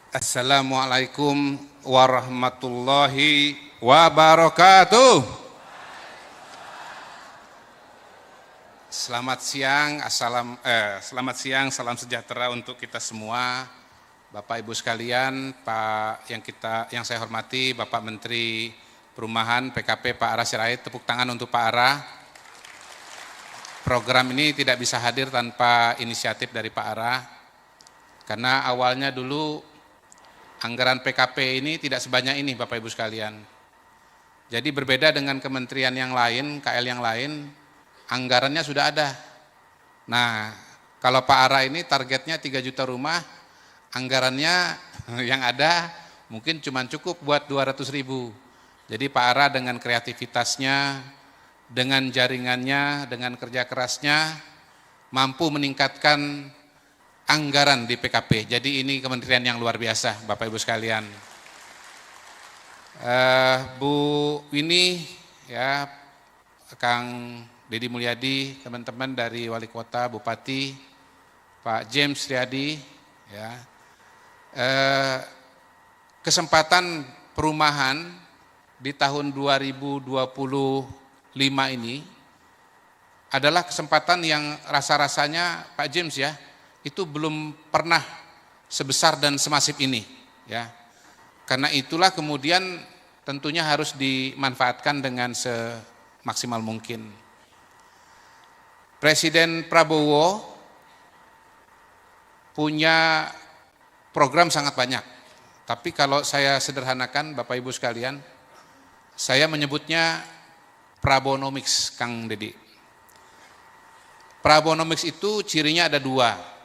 Assalamualaikum warahmatullahi wabarakatuh. Selamat siang, salam sejahtera untuk kita semua, Bapak Ibu sekalian, yang saya hormati Bapak Menteri Perumahan PKP Pak Ara Sirait. Tepuk tangan untuk Pak Ara. Program ini tidak bisa hadir tanpa inisiatif dari Pak Ara, karena awalnya dulu anggaran PKP ini tidak sebanyak ini Bapak Ibu sekalian. Jadi berbeda dengan kementerian yang lain, KL yang lain, anggarannya sudah ada. Nah, kalau Pak Ara ini targetnya 3 juta rumah, anggarannya yang ada mungkin cuma cukup buat 200.000. Jadi Pak Ara dengan kreativitasnya, dengan jaringannya, dengan kerja kerasnya, mampu meningkatkan anggaran di PKP. Jadi ini kementerian yang luar biasa Bapak Ibu sekalian. Bu Winnie, ya, Kang Deddy Mulyadi, teman-teman dari Wali Kota, Bupati, Pak James Riyadi, ya, kesempatan perumahan di tahun 2025 ini adalah kesempatan yang rasa-rasanya Pak James, ya, itu belum pernah sebesar dan semasif ini, ya. Karena itulah kemudian tentunya harus dimanfaatkan dengan semaksimal mungkin. Presiden Prabowo punya program sangat banyak, tapi kalau saya sederhanakan Bapak Ibu sekalian, saya menyebutnya Prabonomics, Kang Deddy. Prabonomics itu cirinya ada 2.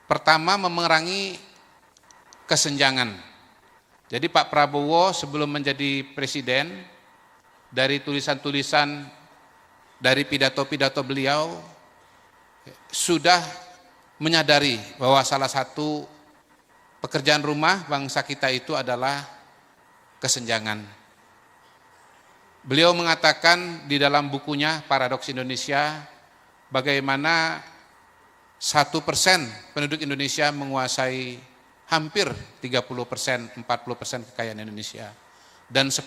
Pertama, memerangi kesenjangan. Jadi Pak Prabowo sebelum menjadi presiden, dari tulisan-tulisan, dari pidato-pidato beliau, sudah menyadari bahwa salah satu pekerjaan rumah bangsa kita itu adalah kesenjangan. Beliau mengatakan di dalam bukunya Paradoks Indonesia, bagaimana 1% penduduk Indonesia menguasai hampir 30%, 40% kekayaan Indonesia. Dan 10%,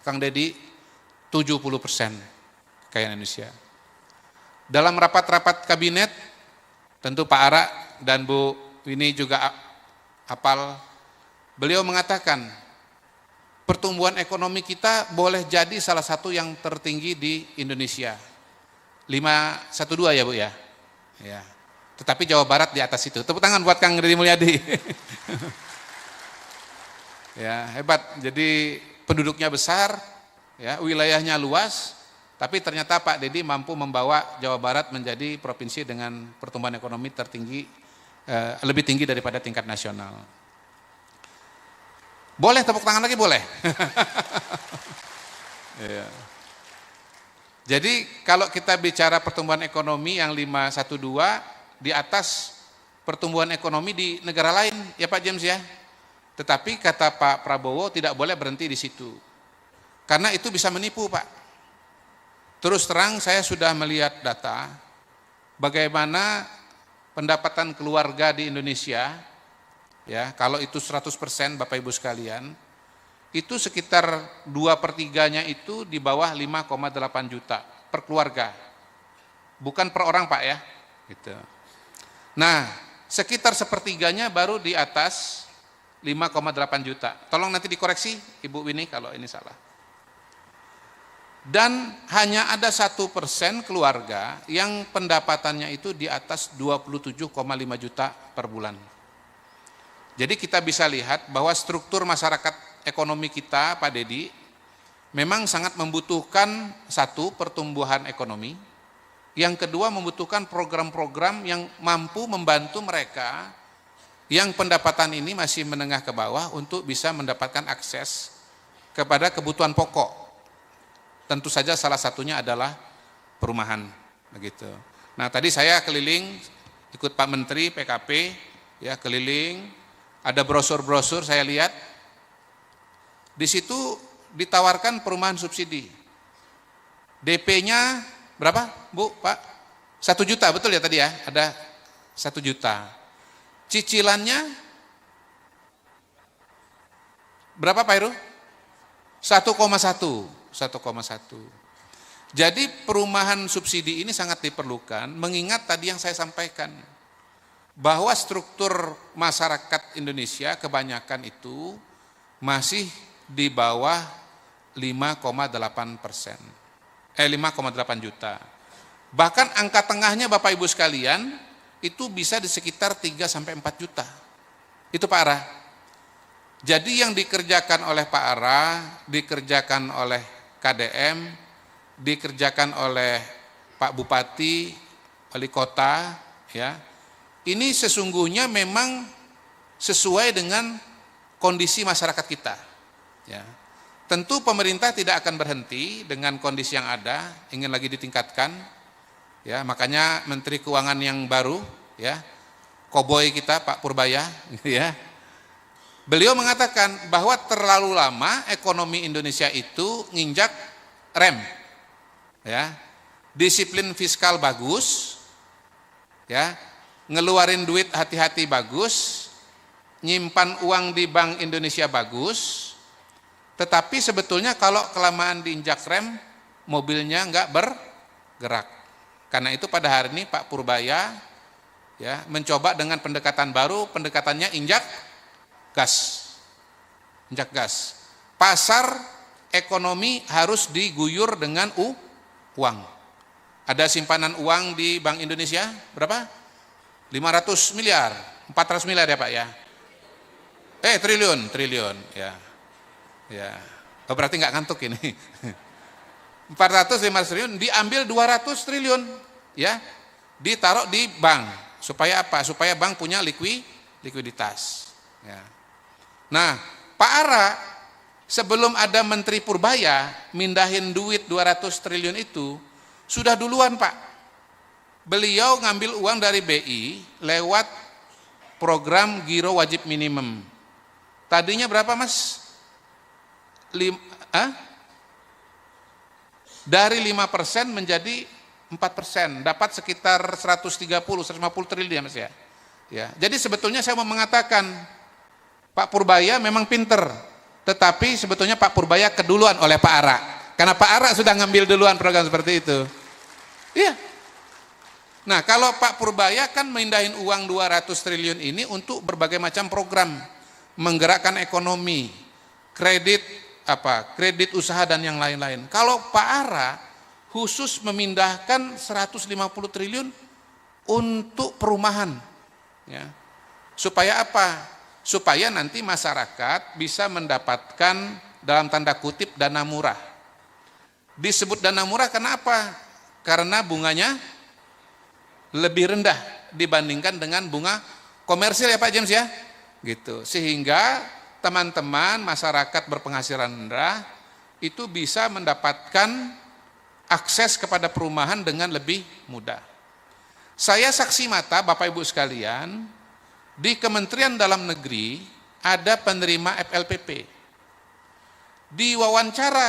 Kang Deddy, 70% kekayaan Indonesia. Dalam rapat-rapat kabinet, tentu Pak Ara dan Bu Winnie juga hafal, beliau mengatakan, pertumbuhan ekonomi kita boleh jadi salah satu yang tertinggi di Indonesia. 512 ya Bu ya? Ya. Tetapi Jawa Barat di atas itu. Tepuk tangan buat Kang Deddy Mulyadi. Ya, hebat. Jadi penduduknya besar, ya, wilayahnya luas, tapi ternyata Pak Deddy mampu membawa Jawa Barat menjadi provinsi dengan pertumbuhan ekonomi tertinggi, lebih tinggi daripada tingkat nasional. Boleh tepuk tangan lagi, boleh. Ya. Jadi kalau kita bicara pertumbuhan ekonomi yang 512 di atas pertumbuhan ekonomi di negara lain, ya Pak James ya. Tetapi kata Pak Prabowo tidak boleh berhenti di situ. Karena itu bisa menipu, Pak. Terus terang saya sudah melihat data bagaimana pendapatan keluarga di Indonesia, ya, kalau itu 100% Bapak Ibu sekalian, itu sekitar 2/3-nya itu di bawah 5,8 juta per keluarga. Bukan per orang Pak ya. Gitu. Nah, sekitar sepertiganya baru di atas 5,8 juta. Tolong nanti dikoreksi Ibu Winnie kalau ini salah. Dan hanya ada 1% keluarga yang pendapatannya itu di atas 27,5 juta per bulan. Jadi kita bisa lihat bahwa struktur masyarakat ekonomi kita, Pak Deddy, memang sangat membutuhkan satu, pertumbuhan ekonomi. Yang kedua, membutuhkan program-program yang mampu membantu mereka yang pendapatan ini masih menengah ke bawah untuk bisa mendapatkan akses kepada kebutuhan pokok. Tentu saja salah satunya adalah perumahan, begitu. Nah, tadi saya keliling ikut Pak Menteri PKP, ya, keliling, ada brosur-brosur saya lihat. Di situ ditawarkan perumahan subsidi. DP-nya berapa, Bu, Pak? 1 juta, betul ya tadi ya? Ada 1 juta. Cicilannya Berapa Pak Heru? 1,1. Jadi perumahan subsidi ini sangat diperlukan, mengingat tadi yang saya sampaikan, bahwa struktur masyarakat Indonesia kebanyakan itu masih di bawah 5,8%, 5,8 juta. Bahkan angka tengahnya Bapak Ibu sekalian, itu bisa di sekitar 3-4 juta. Itu Pak Ara. Jadi yang dikerjakan oleh Pak Ara, dikerjakan oleh KDM, dikerjakan oleh Pak Bupati, Wali Kota, ya. Ini sesungguhnya memang sesuai dengan kondisi masyarakat kita. Ya. Tentu pemerintah tidak akan berhenti dengan kondisi yang ada, ingin lagi ditingkatkan. Ya, makanya Menteri Keuangan yang baru, ya, koboi kita Pak Purbaya, ya. Beliau mengatakan bahwa terlalu lama ekonomi Indonesia itu nginjak rem, ya, disiplin fiskal bagus, ya, ngeluarin duit hati-hati bagus, nyimpan uang di Bank Indonesia bagus, tetapi sebetulnya kalau kelamaan diinjak rem, mobilnya nggak bergerak. Karena itu pada hari ini Pak Purbaya, ya, mencoba dengan pendekatan baru, pendekatannya injak gas. Pasar ekonomi harus diguyur dengan uang. Ada simpanan uang di Bank Indonesia berapa? 500 miliar, 400 miliar ya Pak ya. Triliun ya. Ya. Oh, berarti nggak ngantuk ini. 400-500 triliun diambil 200 triliun, ya, ditaruh di bank. Supaya apa? Supaya bank punya likuiditas. Ya. Nah, Pak Ara sebelum ada Menteri Purbaya mindahin duit 200 triliun itu sudah duluan Pak. Beliau ngambil uang dari BI lewat program Giro Wajib Minimum. Tadinya berapa Mas? Dari 5% menjadi 4%, dapat sekitar 150 triliun ya Mas ya. Ya, jadi sebetulnya saya mau mengatakan Pak Purbaya memang pinter, tetapi sebetulnya Pak Purbaya keduluan oleh Pak Ara, karena Pak Ara sudah ngambil duluan program seperti itu. Iya. Nah, kalau Pak Purbaya kan mindahin uang 200 triliun ini untuk berbagai macam program, menggerakkan ekonomi, kredit usaha dan yang lain-lain. Kalau Pak Ara khusus memindahkan 150 triliun untuk perumahan, ya. Supaya apa? Supaya nanti masyarakat bisa mendapatkan dalam tanda kutip dana murah. Disebut dana murah kenapa? Karena bunganya lebih rendah dibandingkan dengan bunga komersil ya Pak James ya. Gitu. Sehingga teman-teman masyarakat berpenghasilan rendah itu bisa mendapatkan akses kepada perumahan dengan lebih mudah. Saya saksi mata Bapak Ibu sekalian, di Kementerian Dalam Negeri ada penerima FLPP. Diwawancara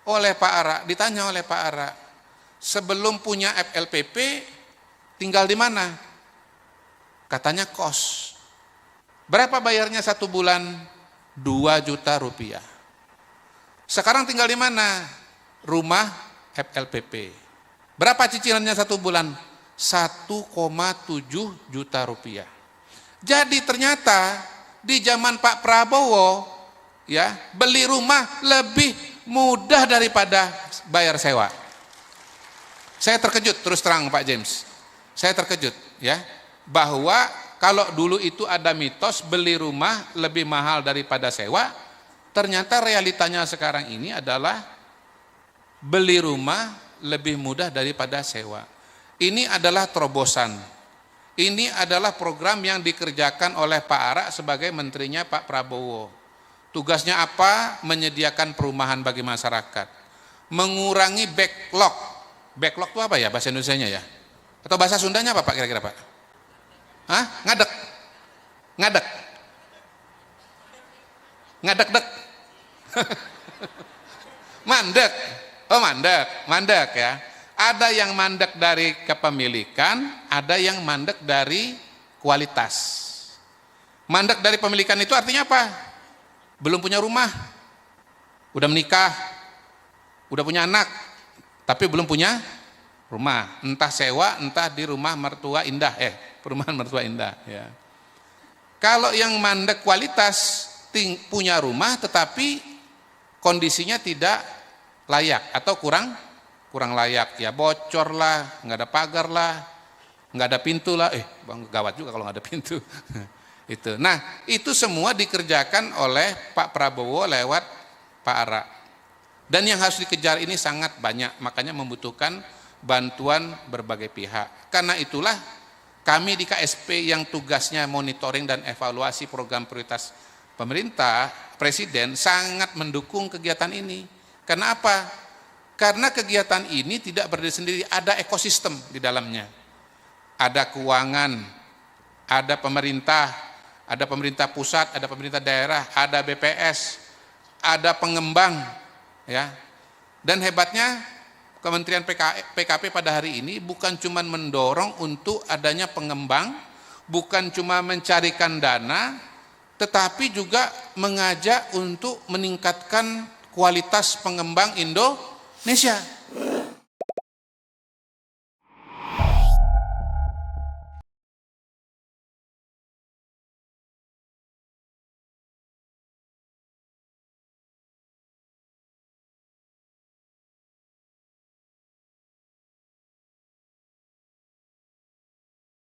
oleh Pak Ara, ditanya oleh Pak Ara, sebelum punya FLPP tinggal di mana? Katanya kos. Berapa bayarnya satu bulan? 2 juta rupiah. Sekarang tinggal di mana? Rumah FLPP. Berapa cicilannya satu bulan? 1,7 juta rupiah. Jadi ternyata di zaman Pak Prabowo, ya, beli rumah lebih mudah daripada bayar sewa. Saya terkejut terus terang Pak James. Saya terkejut, ya, bahwa kalau dulu itu ada mitos beli rumah lebih mahal daripada sewa, ternyata realitanya sekarang ini adalah beli rumah lebih mudah daripada sewa. Ini adalah terobosan. Ini adalah program yang dikerjakan oleh Pak Ara sebagai menterinya Pak Prabowo. Tugasnya apa? Menyediakan perumahan bagi masyarakat. Mengurangi backlog. Backlog itu apa ya bahasa Indonesianya ya? Atau bahasa Sundanya apa Pak kira-kira Pak? Hah? Ngadek. Ngadek-dek. Mandek. Oh mandek ya. Ada yang mandek dari kepemilikan, ada yang mandek dari kualitas. Mandek dari pemilikan itu artinya apa? belum punya rumah, udah menikah, udah punya anak, tapi belum punya rumah, entah sewa, entah di rumah mertua indah, perumahan mertua indah. Ya. Kalau yang mandek kualitas punya rumah, tetapi kondisinya tidak layak atau kurang layak, ya bocor lah, nggak ada pagar lah, nggak ada pintu lah, bang gawat juga kalau nggak ada pintu. Itu. Nah, itu semua dikerjakan oleh Pak Prabowo lewat Pak Ara. Dan yang harus dikejar ini sangat banyak, makanya membutuhkan bantuan berbagai pihak. Karena itulah kami di KSP yang tugasnya monitoring dan evaluasi program prioritas pemerintah, Presiden sangat mendukung kegiatan ini. Karena apa? Karena kegiatan ini tidak berdiri sendiri, ada ekosistem di dalamnya. Ada keuangan, ada pemerintah pusat, ada pemerintah daerah, ada BPS, ada pengembang, ya. Dan hebatnya Kementerian PKP pada hari ini bukan cuma mendorong untuk adanya pengembang, bukan cuma mencarikan dana, tetapi juga mengajak untuk meningkatkan kualitas pengembang Indonesia.